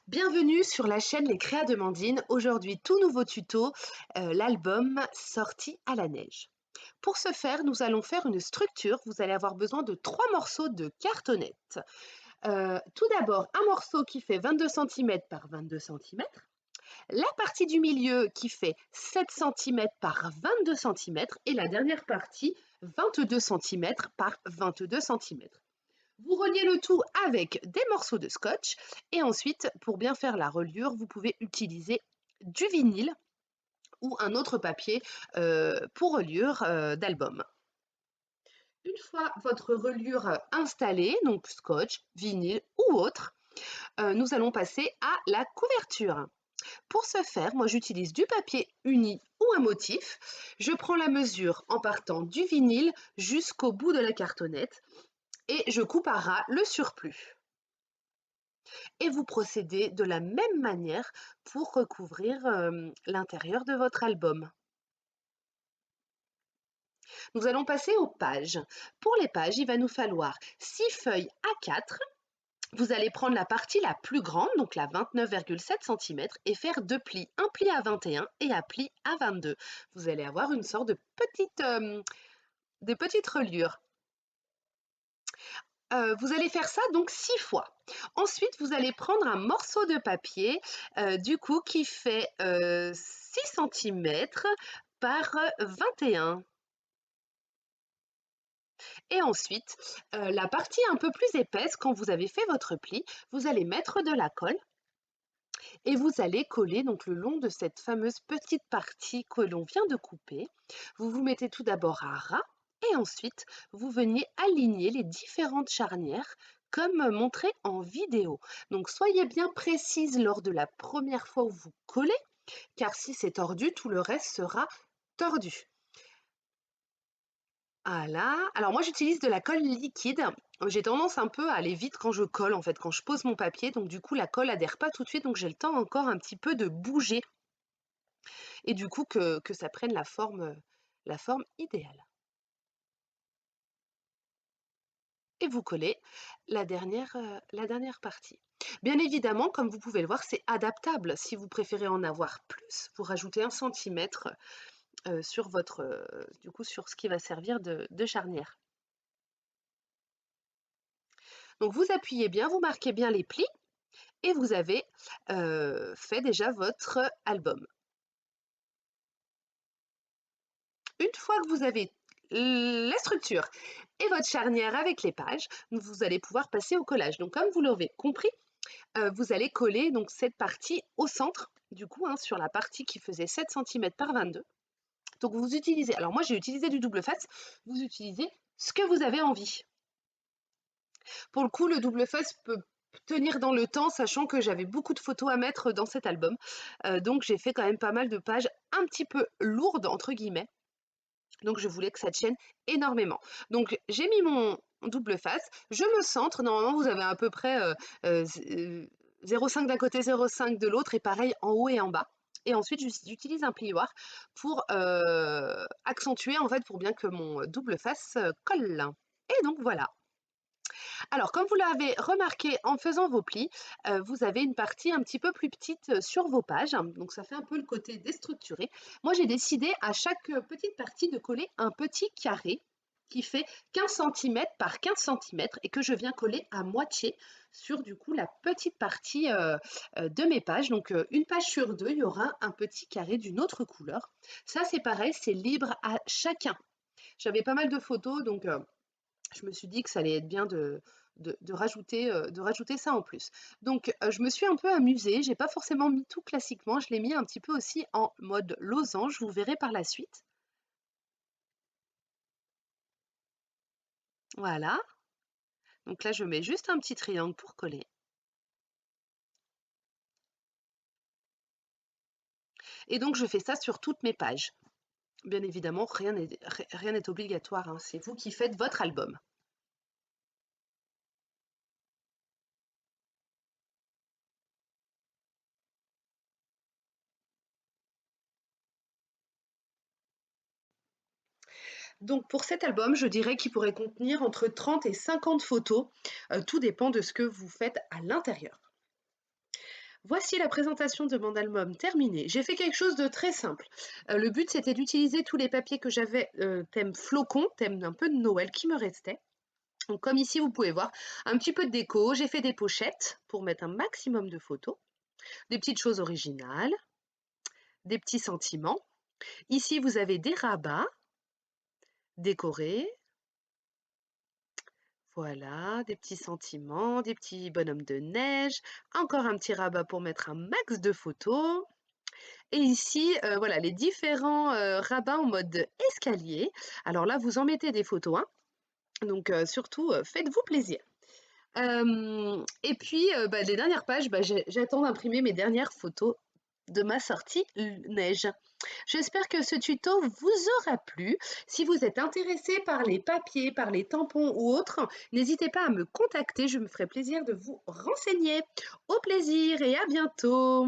Bienvenue sur la chaîne Les Créas de Mandine. Aujourd'hui, tout nouveau tuto, l'album Sorti à la neige. Pour ce faire, nous allons faire une structure. Vous allez avoir besoin de 3 morceaux de cartonnette. Tout d'abord, un morceau qui fait 22 cm par 22 cm. La partie du milieu qui fait 7 cm par 22 cm. Et la dernière partie, 22 cm par 22 cm. Vous reliez le tout avec des morceaux de scotch et ensuite, pour bien faire la reliure, vous pouvez utiliser du vinyle ou un autre papier pour reliure d'album. Une fois votre reliure installée, donc scotch, vinyle ou autre, nous allons passer à la couverture. Pour ce faire, moi j'utilise du papier uni ou un motif. Je prends la mesure en partant du vinyle jusqu'au bout de la cartonnette et je coupe à ras le surplus. Et vous procédez de la même manière pour recouvrir l'intérieur de votre album. Nous allons passer aux pages. Pour les pages, il va nous falloir 6 feuilles A4. Vous allez prendre la partie la plus grande, donc la 29,7 cm, et faire deux plis, un pli à 21 et un pli à 22. Vous allez avoir une sorte de petite reliure. Vous allez faire ça donc 6 fois. Ensuite, vous allez prendre un morceau de papier, du coup, qui fait 6 cm par 21. Et ensuite, la partie un peu plus épaisse, quand vous avez fait votre pli, vous allez mettre de la colle et vous allez coller donc le long de cette fameuse petite partie que l'on vient de couper. Vous vous mettez tout d'abord à ras et ensuite vous venez aligner les différentes charnières comme montré en vidéo. Donc soyez bien précise lors de la première fois où vous collez, car si c'est tordu, tout le reste sera tordu. Voilà. Alors moi j'utilise de la colle liquide. J'ai tendance un peu à aller vite quand je colle en fait, quand je pose mon papier. Donc du coup la colle adhère pas tout de suite, donc j'ai le temps encore un petit peu de bouger et du coup que ça prenne la forme idéale. Et vous collez la dernière partie. Bien évidemment, comme vous pouvez le voir, c'est adaptable. Si vous préférez en avoir plus, vous rajoutez 1 centimètre sur du coup sur ce qui va servir de charnière. Donc vous appuyez bien, vous marquez bien les plis et vous avez fait déjà votre album. Une fois que vous avez la structure et votre charnière avec les pages, vous allez pouvoir passer au collage. Donc comme vous l'avez compris, vous allez coller donc cette partie au centre, du coup, hein, sur la partie qui faisait 7 cm par 22. Donc vous utilisez, alors moi j'ai utilisé du double face, vous utilisez ce que vous avez envie. Pour le coup, le double face peut tenir dans le temps, sachant que j'avais beaucoup de photos à mettre dans cet album. Donc j'ai fait quand même pas mal de pages un petit peu lourdes, entre guillemets. Donc je voulais que ça tienne énormément. Donc j'ai mis mon double face, je me centre, normalement vous avez à peu près 0,5 d'un côté, 0,5 de l'autre, et pareil en haut et en bas. Et ensuite j'utilise un plioir pour accentuer en fait, pour bien que mon double face colle. Et donc voilà. Alors, comme vous l'avez remarqué en faisant vos plis, vous avez une partie un petit peu plus petite sur vos pages, donc ça fait un peu le côté déstructuré. Moi, j'ai décidé à chaque petite partie de coller un petit carré qui fait 15 cm par 15 cm et que je viens coller à moitié sur du coup la petite partie de mes pages. Donc une page sur deux, il y aura un petit carré d'une autre couleur. Ça c'est pareil, c'est libre à chacun. J'avais pas mal de photos, donc je me suis dit que ça allait être bien de rajouter ça en plus. Donc, je me suis un peu amusée. J'ai pas forcément mis tout classiquement. Je l'ai mis un petit peu aussi en mode losange. Vous verrez par la suite. Voilà. Donc là, je mets juste un petit triangle pour coller. Et donc, je fais ça sur toutes mes pages. Bien évidemment, rien n'est obligatoire, hein. C'est vous qui faites votre album. Donc pour cet album, je dirais qu'il pourrait contenir entre 30 et 50 photos. Tout dépend de ce que vous faites à l'intérieur. Voici la présentation de mon album terminée. J'ai fait quelque chose de très simple. Le but, c'était d'utiliser tous les papiers que j'avais, thème flocon, thème un peu de Noël qui me restait. Donc comme ici, vous pouvez voir, un petit peu de déco. J'ai fait des pochettes pour mettre un maximum de photos, des petites choses originales, des petits sentiments. Ici, vous avez des rabats décorés. Voilà, des petits sentiments, des petits bonhommes de neige, encore un petit rabat pour mettre un max de photos. Et ici, voilà, les différents rabats en mode escalier. Alors là, vous en mettez des photos, hein. Donc surtout, faites-vous plaisir. Et puis, les dernières pages, j'attends d'imprimer mes dernières photos de ma sortie neige. J'espère que ce tuto vous aura plu. Si vous êtes intéressé par les papiers, par les tampons ou autres, n'hésitez pas à me contacter, je me ferai plaisir de vous renseigner. Au plaisir et à bientôt.